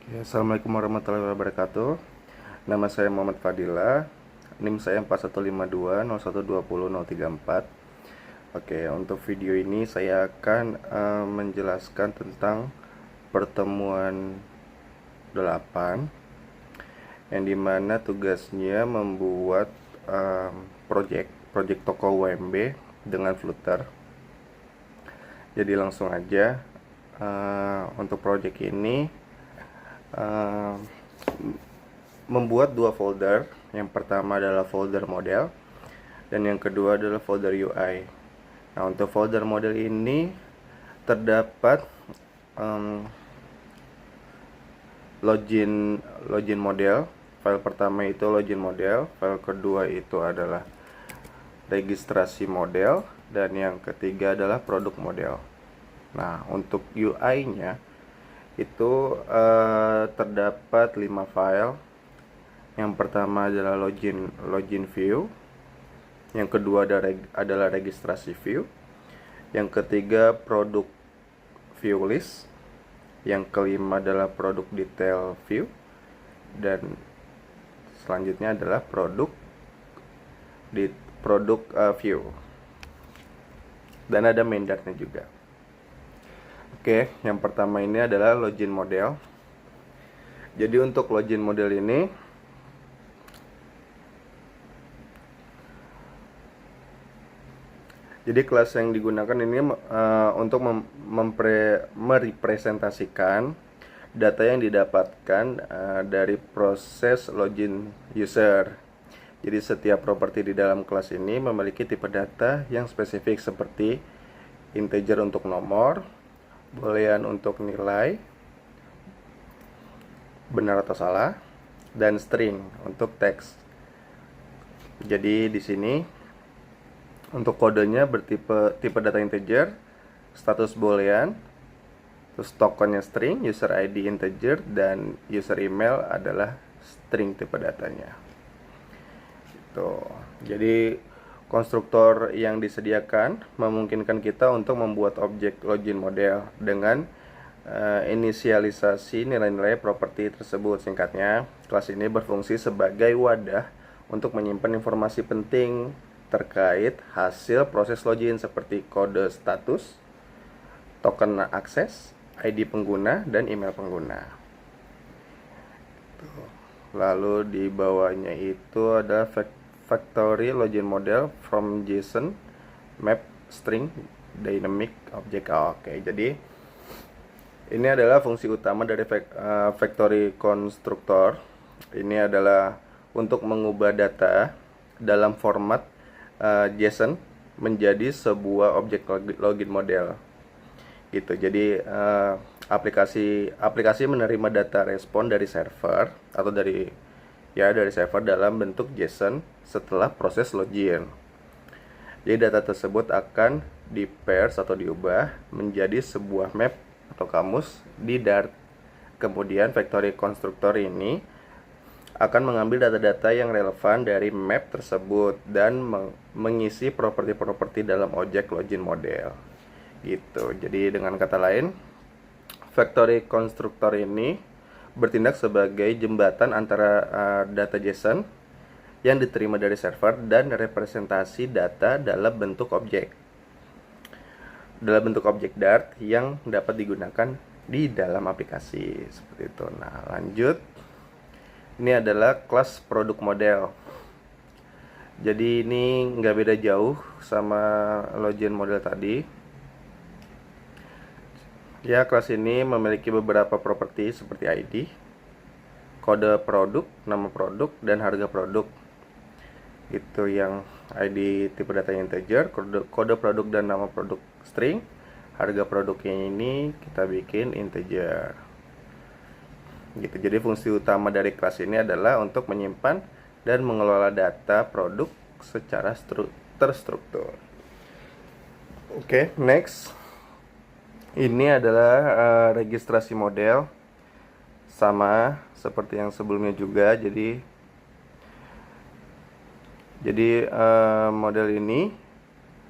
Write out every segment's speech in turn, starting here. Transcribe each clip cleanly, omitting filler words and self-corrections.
Ya, Assalamualaikum warahmatullahi wabarakatuh. Nama saya Muhammad Fadila. NIM saya 415201200034. Oke, untuk video ini saya akan menjelaskan tentang pertemuan 8, yang dimana tugasnya membuat project toko UMB dengan Flutter. Jadi langsung aja, untuk project ini membuat dua folder. Yang pertama adalah folder model dan yang kedua adalah folder UI. Nah, untuk folder model ini terdapat login model. File pertama itu login model, file kedua itu adalah registrasi model, dan yang ketiga adalah produk model. Nah, untuk UI-nya itu terdapat 5 file. Yang pertama adalah login view, yang kedua adalah registrasi view, yang ketiga produk view list, yang kelima adalah produk detail view, dan selanjutnya adalah produk view, dan ada main dart-nya juga. Oke, yang pertama ini adalah login model. Jadi untuk login model ini, jadi kelas yang digunakan ini untuk merepresentasikan data yang didapatkan dari proses login user. Jadi setiap properti di dalam kelas ini memiliki tipe data yang spesifik seperti integer untuk nomor, boolean untuk nilai benar atau salah, dan string untuk teks. Jadi di sini untuk kodenya tipe data integer, status boolean, terus tokennya string, user ID integer, dan user email adalah string tipe datanya. Jadi konstruktor yang disediakan memungkinkan kita untuk membuat objek login model dengan inisialisasi nilai-nilai properti tersebut. Singkatnya, kelas ini berfungsi sebagai wadah untuk menyimpan informasi penting terkait hasil proses login seperti kode status, token akses, ID pengguna, dan email pengguna. Lalu di bawahnya itu ada factory login model from JSON map string dynamic object. Oke, jadi ini adalah fungsi utama dari factory constructor. Ini adalah untuk mengubah data dalam format JSON menjadi sebuah objek login model gitu. Jadi aplikasi menerima data respon dari server atau dari server dalam bentuk JSON setelah proses login. Jadi data tersebut akan di-parse atau diubah menjadi sebuah map atau kamus di Dart. Kemudian factory constructor ini akan mengambil data-data yang relevan dari map tersebut dan mengisi properti-properti dalam objek login model gitu. Jadi dengan kata lain, factory constructor ini bertindak sebagai jembatan antara data JSON yang diterima dari server dan representasi data dalam bentuk objek Dart yang dapat digunakan di dalam aplikasi seperti itu. Nah, lanjut. Ini adalah kelas produk model. Jadi ini nggak beda jauh sama login model tadi. Ya, kelas ini memiliki beberapa properti seperti ID, kode produk, nama produk, dan harga produk. Itu yang ID tipe data integer, kode produk dan nama produk string. Harga produknya ini kita bikin integer. Gitu. Jadi fungsi utama dari kelas ini adalah untuk menyimpan dan mengelola data produk secara terstruktur. Oke, next. Ini adalah registrasi model, sama seperti yang sebelumnya juga. Jadi model ini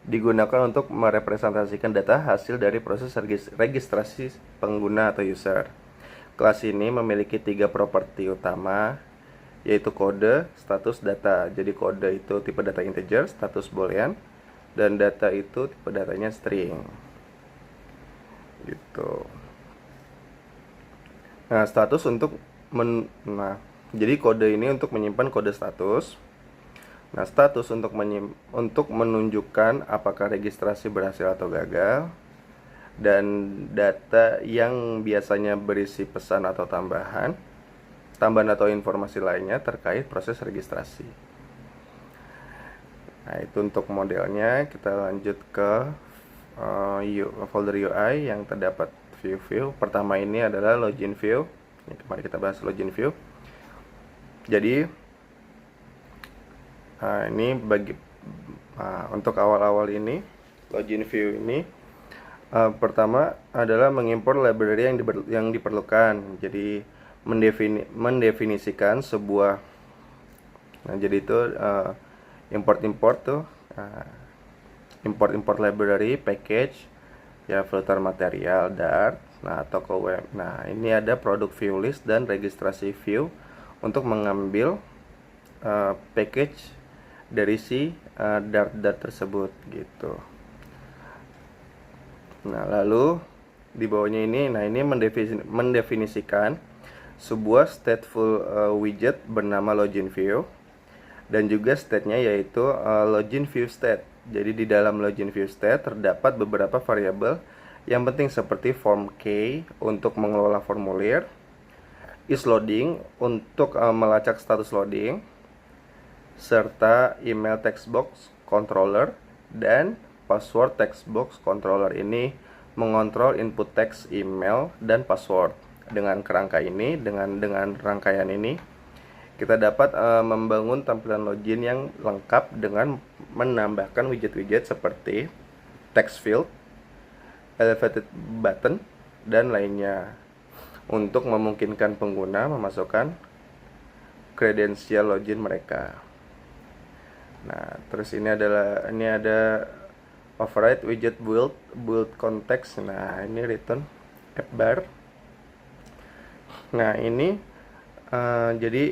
digunakan untuk merepresentasikan data hasil dari proses registrasi pengguna atau user. Kelas ini memiliki 3 properti utama, yaitu kode, status, data. Jadi kode itu tipe data integer, status boolean, dan data itu tipe datanya string. Gitu. Nah, status untuk jadi kode ini untuk menyimpan kode status. Nah, status untuk menunjukkan apakah registrasi berhasil atau gagal. Dan data yang biasanya berisi pesan atau tambahan atau informasi lainnya terkait proses registrasi. Nah, itu untuk modelnya. Kita lanjut ke folder UI yang terdapat view. Pertama ini adalah login view. Mari kita bahas login view. Jadi ini untuk awal-awal ini login view ini pertama adalah mengimpor library yang diperlukan. Jadi mendefinisikan sebuah, jadi itu import tuh, import library, package, ya, filter material, Dart, atau ke web. Nah, ini ada product view list dan registrasi view untuk mengambil package dari si Dart tersebut gitu. Nah, lalu di bawahnya ini, ini mendefinisikan sebuah stateful widget bernama login view, dan juga state-nya yaitu login view state. Jadi di dalam login view state terdapat beberapa variabel yang penting seperti form key untuk mengelola formulir, isLoading untuk melacak status loading, serta email textbox controller dan password textbox controller ini mengontrol input teks email dan password. Dengan rangkaian ini kita dapat membangun tampilan login yang lengkap dengan menambahkan widget-widget seperti text field, elevated button, dan lainnya untuk memungkinkan pengguna memasukkan kredensial login mereka. Nah, terus ini ada override widget build context. Nah, ini return app bar. Nah, ini jadi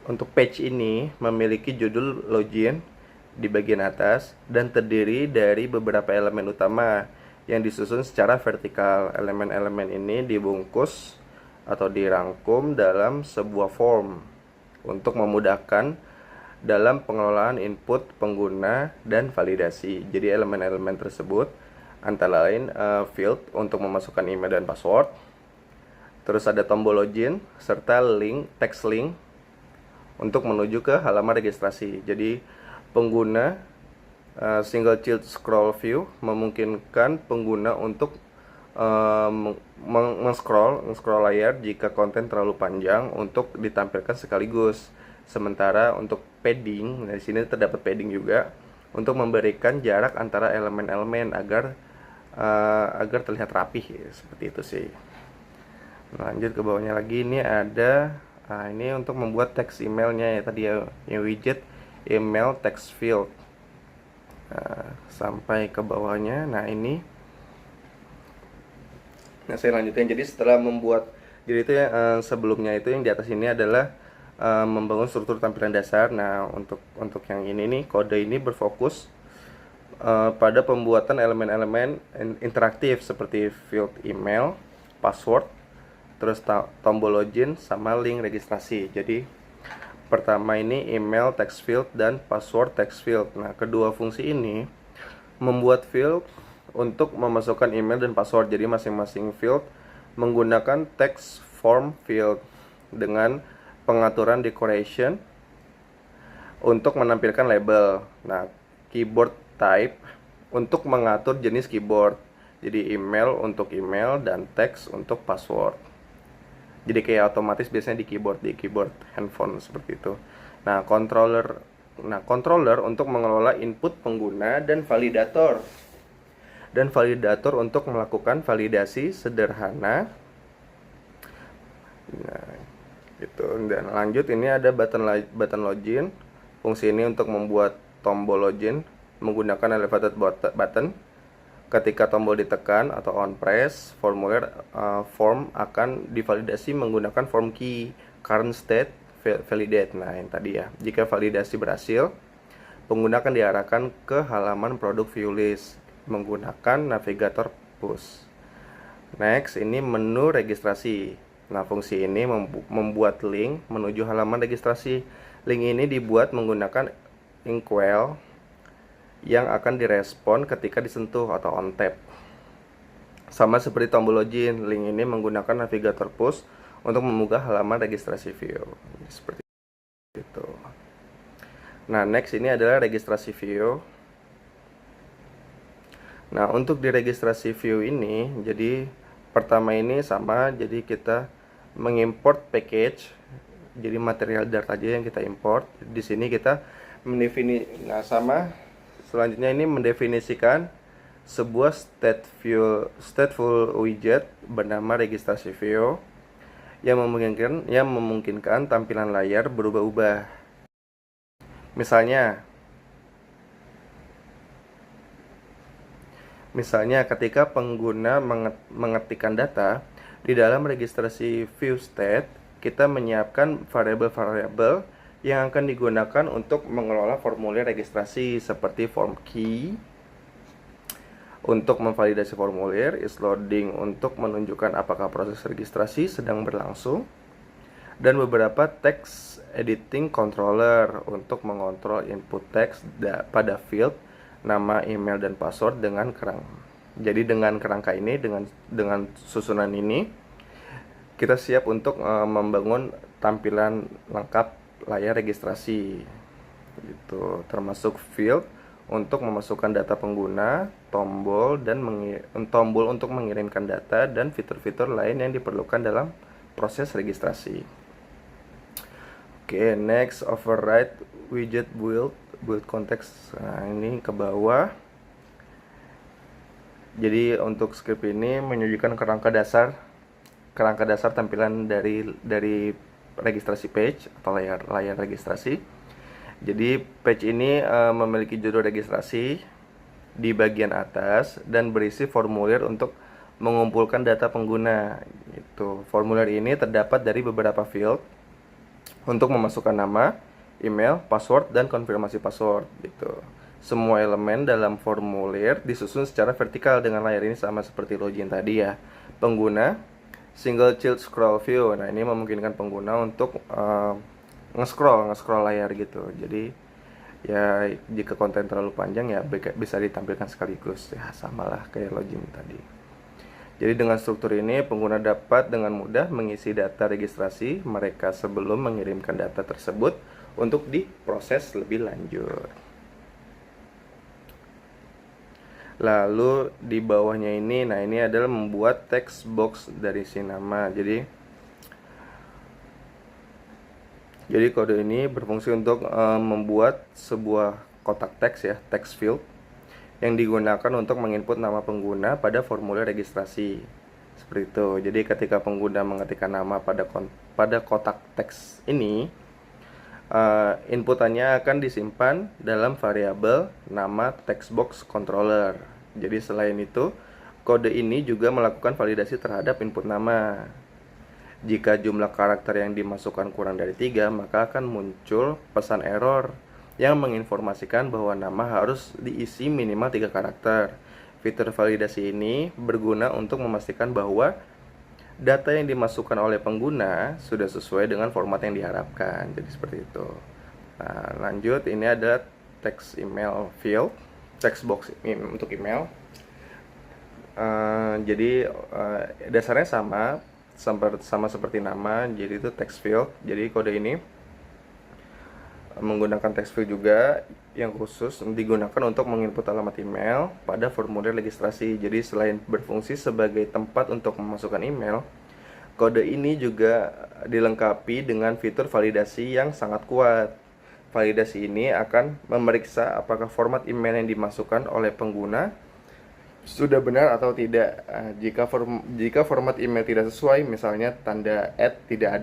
untuk page ini memiliki judul login di bagian atas dan terdiri dari beberapa elemen utama yang disusun secara vertikal. Elemen-elemen ini dibungkus atau dirangkum dalam sebuah form untuk memudahkan dalam pengelolaan input pengguna dan validasi. Jadi elemen-elemen tersebut antara lain field untuk memasukkan email dan password, terus ada tombol login serta text link untuk menuju ke halaman registrasi. Jadi pengguna single child scroll view memungkinkan pengguna untuk scroll layar jika konten terlalu panjang untuk ditampilkan sekaligus. Sementara untuk padding, di sini terdapat padding juga untuk memberikan jarak antara elemen-elemen agar terlihat rapih, seperti itu sih. Lanjut ke bawahnya lagi, ini ada ini untuk membuat teks emailnya ya, tadi ya, yang widget email text field. Sampai ke bawahnya. Nah, saya lanjutin. Jadi setelah membuat, jadi itu ya, sebelumnya itu yang di atas ini adalah membangun struktur tampilan dasar. Nah, untuk yang ini nih, kode ini berfokus pada pembuatan elemen-elemen interaktif seperti field email, password, terus tombol login sama link registrasi. Jadi pertama ini email text field dan password text field. Nah, kedua fungsi ini membuat field untuk memasukkan email dan password. Jadi masing-masing field menggunakan text form field dengan pengaturan decoration untuk menampilkan label. Nah, keyboard type untuk mengatur jenis keyboard. Jadi email untuk email dan text untuk password. Jadi kayak otomatis biasanya di keyboard handphone seperti itu. Nah, controller untuk mengelola input pengguna dan validator. Dan validator untuk melakukan validasi sederhana. Nah, gitu. Dan lanjut, ini ada button login. Fungsi ini untuk membuat tombol login menggunakan elevated button. Ketika tombol ditekan atau on press, form akan divalidasi menggunakan form key current state validate. Nah, yang tadi ya. Jika validasi berhasil, pengguna akan diarahkan ke halaman produk view list menggunakan navigator push. Next, ini menu registrasi. Nah, fungsi ini membuat link menuju halaman registrasi. Link ini dibuat menggunakan inkwell yang akan direspon ketika disentuh atau on tap. Sama seperti tombol login, link ini menggunakan navigator push untuk membuka halaman registrasi view. Seperti itu. Nah, next ini adalah registrasi view. Nah, untuk di registrasi view ini, jadi pertama ini sama, jadi kita mengimport package. Jadi material Dart aja yang kita import. Di sini kita selanjutnya ini mendefinisikan sebuah stateful widget bernama registrasi view yang memungkinkan tampilan layar berubah-ubah. Misalnya ketika pengguna mengetikkan data di dalam registrasi view state, kita menyiapkan variabel-variabel yang akan digunakan untuk mengelola formulir registrasi seperti form key untuk memvalidasi formulir, isLoading untuk menunjukkan apakah proses registrasi sedang berlangsung, dan beberapa text editing controller untuk mengontrol input teks pada field nama, email, dan password dengan kerangka. Jadi dengan kerangka ini, dengan susunan ini, kita siap untuk membangun tampilan lengkap layar registrasi gitu, termasuk field untuk memasukkan data pengguna, tombol untuk mengirimkan data, dan fitur-fitur lain yang diperlukan dalam proses registrasi. Oke, next, override widget build context. Nah, ini ke bawah. Jadi untuk script ini menunjukkan kerangka dasar tampilan dari registrasi page atau layar registrasi. Jadi page ini memiliki judul registrasi di bagian atas dan berisi formulir untuk mengumpulkan data pengguna. Itu formulir ini terdapat dari beberapa field untuk memasukkan nama, email, password, dan konfirmasi password. Gitu. Semua elemen dalam formulir disusun secara vertikal dengan layar ini sama seperti login tadi ya. Pengguna single child scroll view. Nah, ini memungkinkan pengguna untuk nge-scroll layar gitu. Jadi ya jika konten terlalu panjang ya bisa ditampilkan sekaligus. Ya samalah kayak login tadi. Jadi dengan struktur ini pengguna dapat dengan mudah mengisi data registrasi mereka sebelum mengirimkan data tersebut untuk diproses lebih lanjut. Lalu di bawahnya ini, nah ini adalah membuat text box dari si nama. Jadi kode ini berfungsi untuk membuat sebuah kotak teks ya, text field yang digunakan untuk menginput nama pengguna pada formulir registrasi. Seperti itu. Jadi ketika pengguna mengetikkan nama pada kotak teks ini, inputannya akan disimpan dalam variabel nama textbox controller. Jadi selain itu, kode ini juga melakukan validasi terhadap input nama. Jika jumlah karakter yang dimasukkan kurang dari 3, maka akan muncul pesan error yang menginformasikan bahwa nama harus diisi minimal 3 karakter. Fitur validasi ini berguna untuk memastikan bahwa data yang dimasukkan oleh pengguna sudah sesuai dengan format yang diharapkan. Jadi seperti itu. Nah, lanjut, ini ada text email field, text box untuk email. Jadi dasarnya sama seperti nama. Jadi itu text field. Jadi kode ini menggunakan text field juga yang khusus digunakan untuk menginput alamat email pada formulir registrasi. Jadi selain berfungsi sebagai tempat untuk memasukkan email, kode ini juga dilengkapi dengan fitur validasi yang sangat kuat. Validasi ini akan memeriksa apakah format email yang dimasukkan oleh pengguna sudah benar atau tidak. Jika format email tidak sesuai, misalnya tanda tidak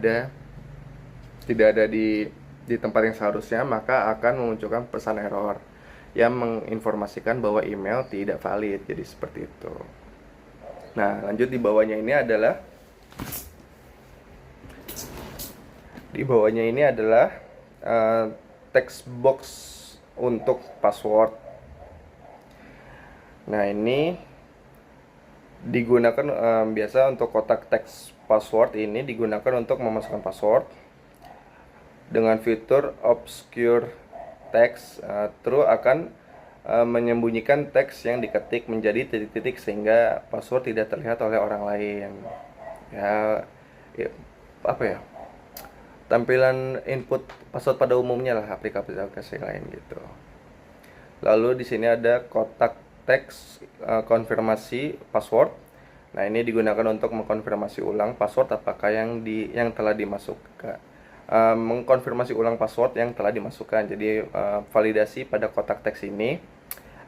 ada di tempat yang seharusnya, maka akan memunculkan pesan error. yang menginformasikan bahwa email tidak valid. Jadi seperti itu. Nah, lanjut di bawahnya ini adalah text box untuk password. Nah, ini digunakan biasa untuk kotak teks password ini digunakan untuk memasukkan password dengan fitur obscure text. Terus akan menyembunyikan teks yang diketik menjadi titik-titik sehingga password tidak terlihat oleh orang lain. Ya, apa ya? Tampilan input password pada umumnya lah aplikasi lain gitu. Lalu di sini ada kotak teks konfirmasi password. Nah, ini digunakan untuk mengkonfirmasi ulang password apakah yang telah dimasukkan. Mengkonfirmasi ulang password yang telah dimasukkan. Jadi validasi pada kotak teks ini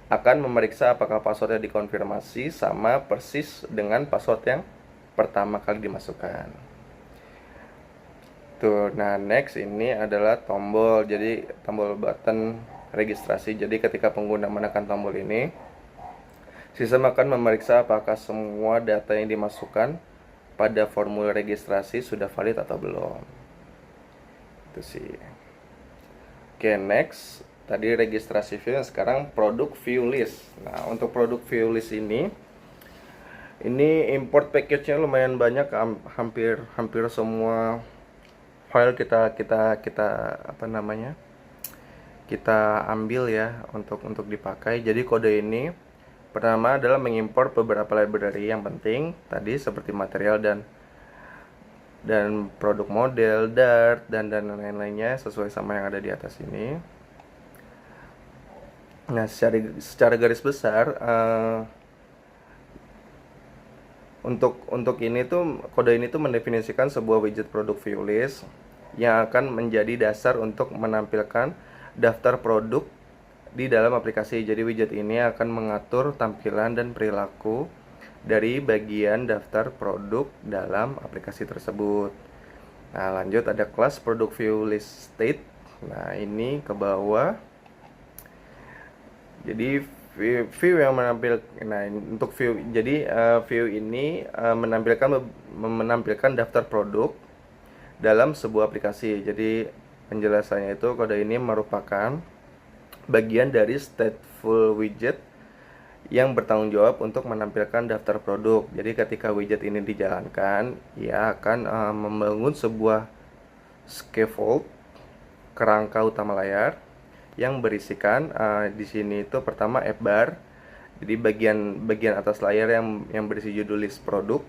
akan memeriksa apakah passwordnya dikonfirmasi sama persis dengan password yang pertama kali dimasukkan. Tuh, nah next ini adalah tombol. Jadi tombol button registrasi. Jadi ketika pengguna menekan tombol ini, sistem akan memeriksa apakah semua data yang dimasukkan pada formulir registrasi sudah valid atau belum. Itu sih. Oke, next. Tadi registrasi view, sekarang produk view list. Nah, untuk produk view list ini import package-nya lumayan banyak, hampir semua file kita ambil ya untuk dipakai. Jadi kode ini pertama adalah mengimpor beberapa library yang penting tadi seperti material dan produk model, Dart dan lain-lainnya sesuai sama yang ada di atas ini. Nah, secara garis besar untuk ini tuh kode ini tuh mendefinisikan sebuah widget produk view list yang akan menjadi dasar untuk menampilkan daftar produk di dalam aplikasi. Jadi widget ini akan mengatur tampilan dan perilaku dari bagian daftar produk dalam aplikasi tersebut. Nah, lanjut ada kelas produk view list state. Nah, ini ke bawah. Jadi view yang untuk view, jadi view ini menampilkan daftar produk dalam sebuah aplikasi. Jadi penjelasannya itu kode ini merupakan bagian dari stateful widget yang bertanggung jawab untuk menampilkan daftar produk. Jadi ketika widget ini dijalankan, ia akan membangun sebuah scaffold, kerangka utama layar yang berisikan di sini itu pertama app bar. Jadi bagian atas layar yang berisi judul list produk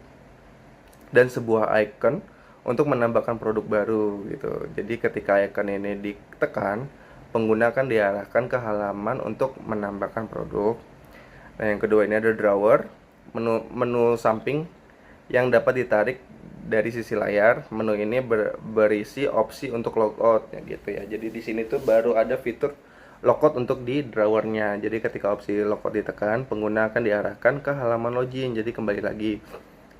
dan sebuah icon untuk menambahkan produk baru gitu. Jadi ketika icon ini ditekan, pengguna akan diarahkan ke halaman untuk menambahkan produk. Nah, yang kedua ini ada drawer, menu samping yang dapat ditarik dari sisi layar. Menu ini berisi opsi untuk logout ya gitu ya. Jadi di sini tuh baru ada fitur logout untuk di drawernya. Jadi ketika opsi logout ditekan, pengguna akan diarahkan ke halaman login. Jadi kembali lagi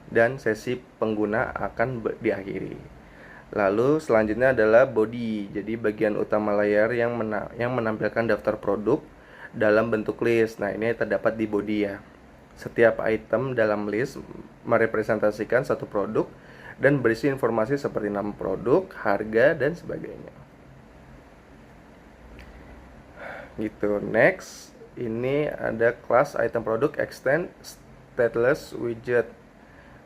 dan sesi pengguna akan diakhiri. Lalu selanjutnya adalah body. Jadi bagian utama layar yang menampilkan daftar produk dalam bentuk list. Nah, ini terdapat di body ya. Setiap item dalam list merepresentasikan satu produk dan berisi informasi seperti nama produk, harga, dan sebagainya. Gitu. Next, ini ada kelas item produk extend stateless widget.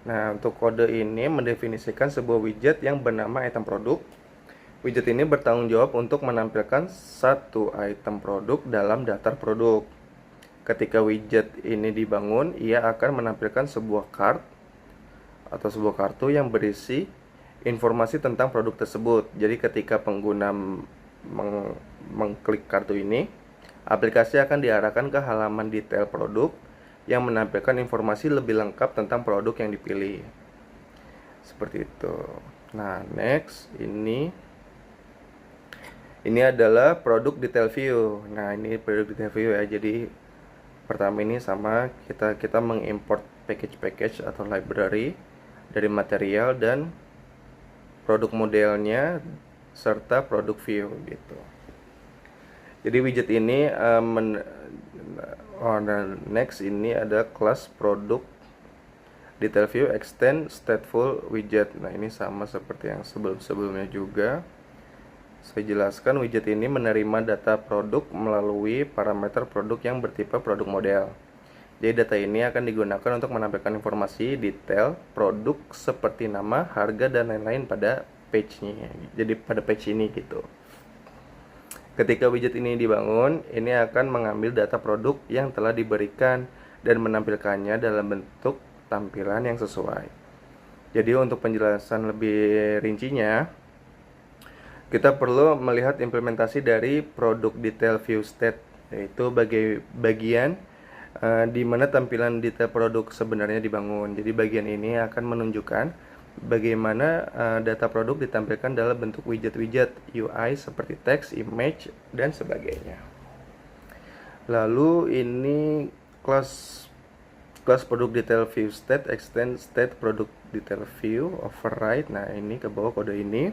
Nah, untuk kode ini mendefinisikan sebuah widget yang bernama item produk. Widget ini bertanggung jawab untuk menampilkan satu item produk dalam daftar produk. Ketika widget ini dibangun, ia akan menampilkan sebuah card atau sebuah kartu yang berisi informasi tentang produk tersebut. Jadi ketika pengguna mengklik kartu ini, aplikasi akan diarahkan ke halaman detail produk yang menampilkan informasi lebih lengkap tentang produk yang dipilih. Seperti itu. Nah, next ini adalah produk detail view. Nah, ini produk detail view ya. Jadi pertama ini sama kita mengimport package atau library dari material dan produk modelnya serta produk view gitu. Jadi widget ini next ini ada kelas produk detail view extend stateful widget. Nah, ini sama seperti yang sebelum-sebelumnya juga. Saya jelaskan, widget ini menerima data produk melalui parameter produk yang bertipe produk model. Jadi data ini akan digunakan untuk menampilkan informasi detail produk seperti nama, harga, dan lain-lain pada page-nya. Jadi pada page ini gitu. Ketika widget ini dibangun, ini akan mengambil data produk yang telah diberikan dan menampilkannya dalam bentuk tampilan yang sesuai. Jadi untuk penjelasan lebih rincinya, kita perlu melihat implementasi dari produk detail view state, yaitu bagian di mana tampilan detail produk sebenarnya dibangun. Jadi bagian ini akan menunjukkan bagaimana data produk ditampilkan dalam bentuk widget-widget UI seperti teks, image, dan sebagainya. Lalu ini kelas produk detail view state extend state produk detail view override. Nah, ini ke bawah kode ini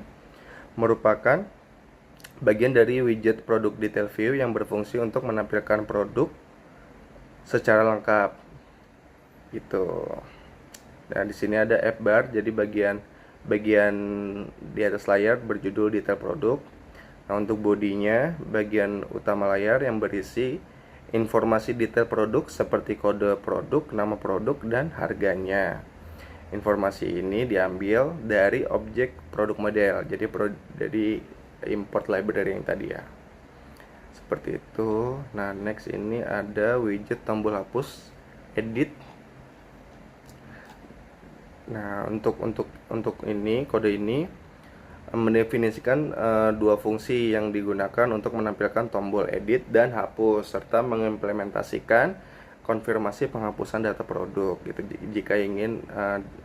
merupakan bagian dari widget produk detail view yang berfungsi untuk menampilkan produk secara lengkap gitu. Nah, di sini ada F bar, jadi bagian di atas layar berjudul detail produk. Nah, untuk bodinya, bagian utama layar yang berisi informasi detail produk seperti kode produk, nama produk, dan harganya. Informasi ini diambil dari objek produk model, jadi import library yang tadi ya. Seperti itu. Nah, next ini ada widget tombol hapus edit. Nah, untuk ini kode ini mendefinisikan dua fungsi yang digunakan untuk menampilkan tombol edit dan hapus serta mengimplementasikan konfirmasi penghapusan data produk gitu jika ingin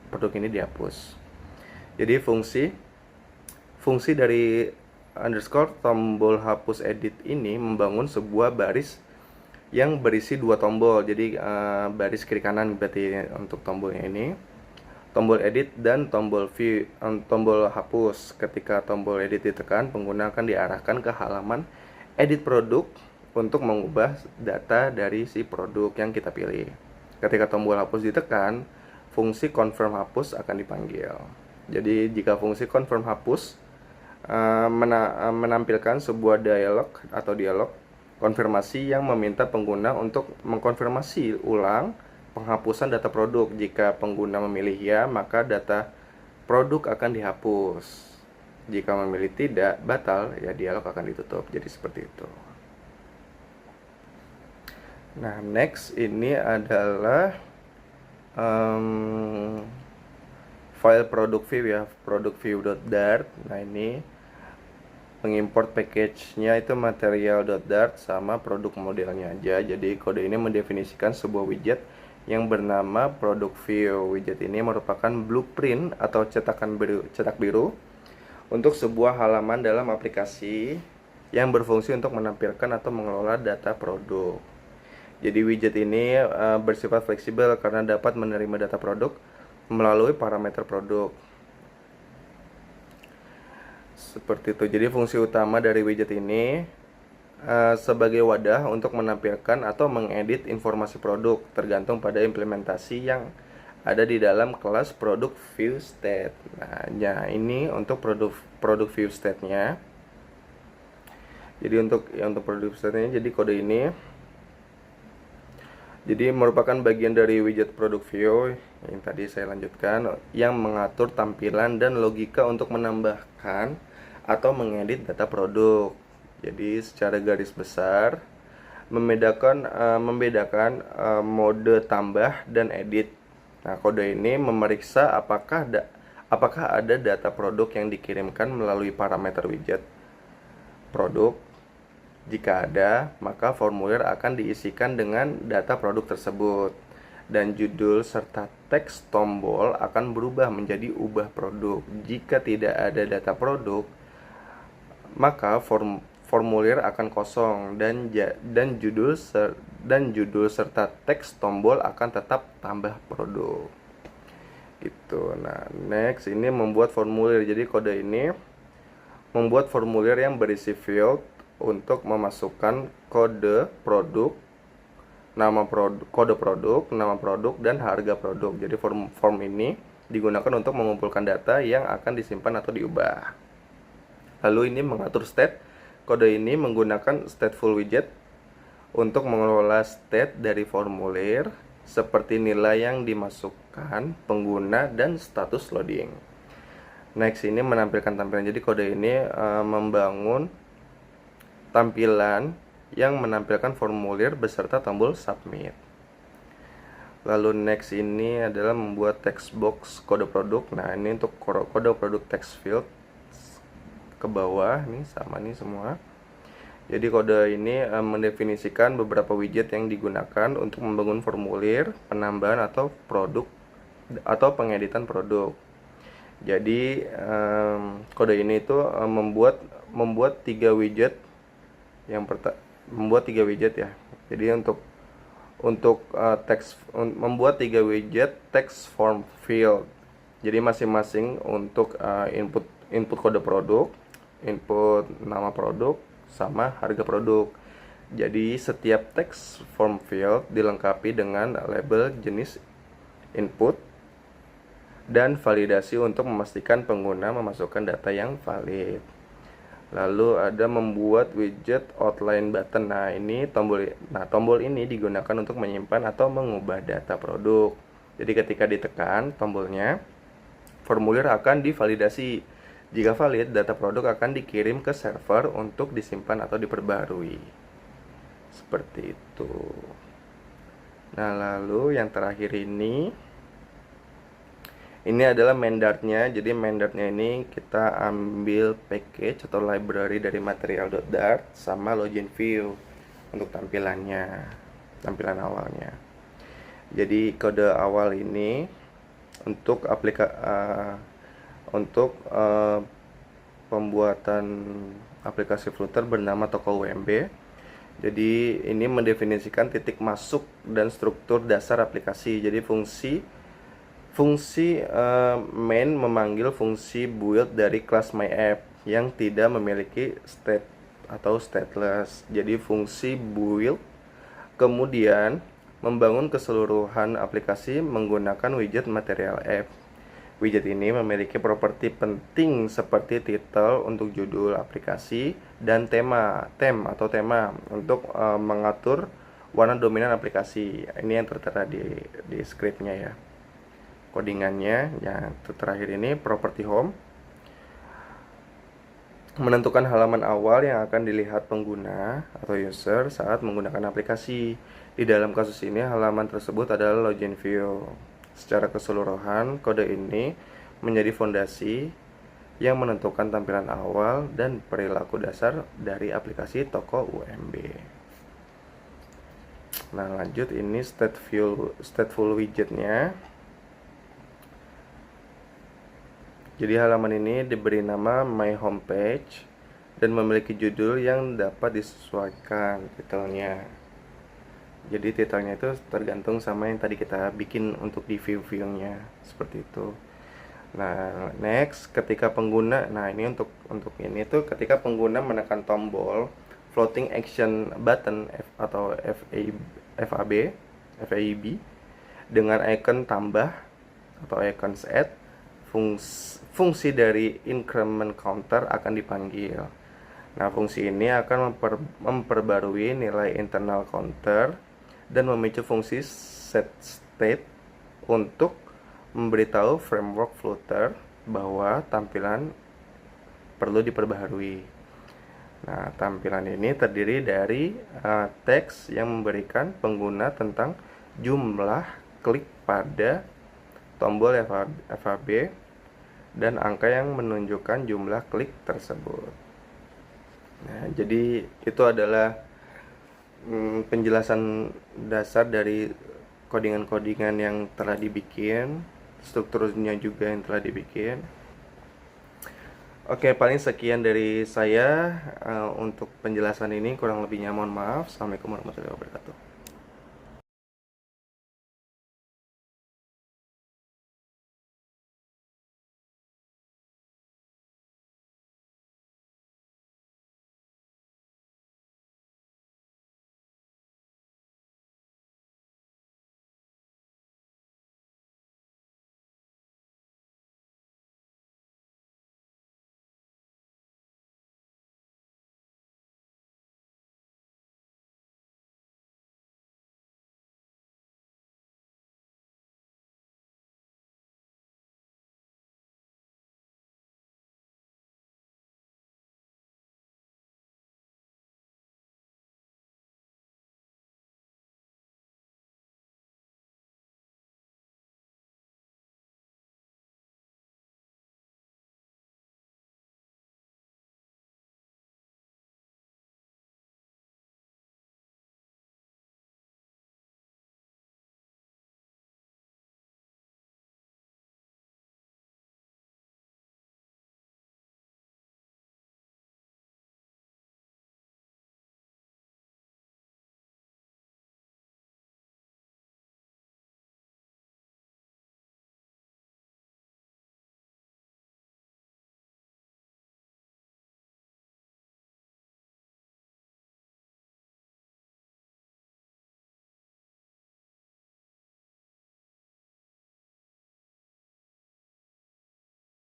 produk ini dihapus. Jadi fungsi dari underscore tombol hapus edit ini membangun sebuah baris yang berisi dua tombol. Jadi baris kiri kanan berarti untuk tombolnya ini, tombol edit dan tombol view, tombol hapus. Ketika tombol edit ditekan, pengguna akan diarahkan ke halaman edit produk untuk mengubah data dari si produk yang kita pilih. Ketika tombol hapus ditekan, fungsi confirm hapus akan dipanggil. Jadi jika fungsi confirm hapus menampilkan sebuah dialog konfirmasi yang meminta pengguna untuk mengkonfirmasi ulang penghapusan data produk. Jika pengguna memilih ya, maka data produk akan dihapus. Jika memilih tidak, batal, ya dialog akan ditutup. Jadi seperti itu. Nah, next ini adalah file produk view ya, produk view.dart. Nah, ini mengimport package-nya itu material.dart sama produk modelnya aja. Jadi kode ini mendefinisikan sebuah widget yang bernama produk view. Widget ini merupakan blueprint atau cetak biru untuk sebuah halaman dalam aplikasi yang berfungsi untuk menampilkan atau mengelola data produk. Jadi widget ini bersifat fleksibel karena dapat menerima data produk melalui parameter produk. Seperti itu. Jadi fungsi utama dari widget ini sebagai wadah untuk menampilkan atau mengedit informasi produk tergantung pada implementasi yang ada di dalam kelas produk view state. Nah, ini untuk produk view state-nya. Jadi untuk produk state-nya, jadi kode ini jadi merupakan bagian dari widget produk view yang tadi saya lanjutkan, yang mengatur tampilan dan logika untuk menambahkan atau mengedit data produk. Jadi secara garis besar membedakan mode tambah dan edit. Nah, kode ini memeriksa apakah ada data produk yang dikirimkan melalui parameter widget produk. Jika ada, maka formulir akan diisikan dengan data produk tersebut, dan judul serta teks tombol akan berubah menjadi ubah produk. Jika tidak ada data produk, maka formulir akan kosong dan judul serta teks tombol akan tetap tambah produk. Gitu. Nah, next ini membuat formulir. Jadi kode ini membuat formulir yang berisi field untuk memasukkan kode produk, kode produk, nama produk, dan harga produk. Jadi form ini digunakan untuk mengumpulkan data yang akan disimpan atau diubah. Lalu ini mengatur state. Kode ini menggunakan stateful widget untuk mengelola state dari formulir seperti nilai yang dimasukkan pengguna dan status loading. Next ini menampilkan tampilan. Jadi kode ini membangun tampilan yang menampilkan formulir beserta tombol submit. Lalu next ini adalah membuat text box kode produk. Nah, ini untuk kode produk text field ke bawah nih, sama nih semua. Jadi kode ini mendefinisikan beberapa widget yang digunakan untuk membangun formulir, penambahan atau produk atau pengeditan produk. Jadi kode ini itu membuat 3 widget. Membuat 3 widget ya. Jadi untuk membuat 3 widget text form field. Jadi masing-masing untuk input kode produk, input nama produk, sama harga produk. Jadi setiap text form field dilengkapi dengan label jenis input dan validasi untuk memastikan pengguna memasukkan data yang valid. Lalu ada membuat widget outline button. Nah, tombol ini digunakan untuk menyimpan atau mengubah data produk. Jadi ketika ditekan tombolnya, formulir akan divalidasi. Jika valid, data produk akan dikirim ke server untuk disimpan atau diperbarui. Seperti itu. Nah, lalu yang terakhir ini adalah main Dart-nya. Jadi main Dart-nya ini kita ambil package atau library dari material.dart sama login view untuk tampilan awalnya. Jadi kode awal ini untuk pembuatan aplikasi Flutter bernama toko UMB. Jadi ini mendefinisikan titik masuk dan struktur dasar aplikasi. Jadi fungsi main memanggil fungsi build dari kelas myApp yang tidak memiliki state atau stateless. Jadi fungsi build kemudian membangun keseluruhan aplikasi menggunakan widget material app. Widget ini memiliki properti penting seperti title untuk judul aplikasi dan tema untuk mengatur warna dominan aplikasi. Ini yang tertera di scriptnya ya. Codingannya yang terakhir ini properti home menentukan halaman awal yang akan dilihat pengguna atau user saat menggunakan aplikasi. Di dalam kasus ini halaman tersebut adalah login view. Secara keseluruhan kode ini menjadi fondasi yang menentukan tampilan awal dan perilaku dasar dari aplikasi toko UMB. Nah, lanjut ini stateful widgetnya. Jadi halaman ini diberi nama My Homepage dan memiliki judul yang dapat disesuaikan titelnya. Jadi titelnya itu tergantung sama yang tadi kita bikin untuk di view-nya seperti itu. Nah, next ketika pengguna, nah ini untuk ini tuh ketika pengguna menekan tombol floating action button atau FAB dengan icon tambah atau icon add, fungsi dari increment counter akan dipanggil. Nah, fungsi ini akan memperbarui nilai internal counter dan memicu fungsi set state untuk memberitahu framework Flutter bahwa tampilan perlu diperbaharui. Nah, tampilan ini terdiri dari teks yang memberikan pengguna tentang jumlah klik pada tombol FAB dan angka yang menunjukkan jumlah klik tersebut. Nah, jadi itu adalah penjelasan dasar dari codingan-codingan yang telah dibikin, strukturnya juga yang telah dibikin. Oke, paling sekian dari saya untuk penjelasan ini. Kurang lebihnya mohon maaf. Assalamualaikum warahmatullahi wabarakatuh.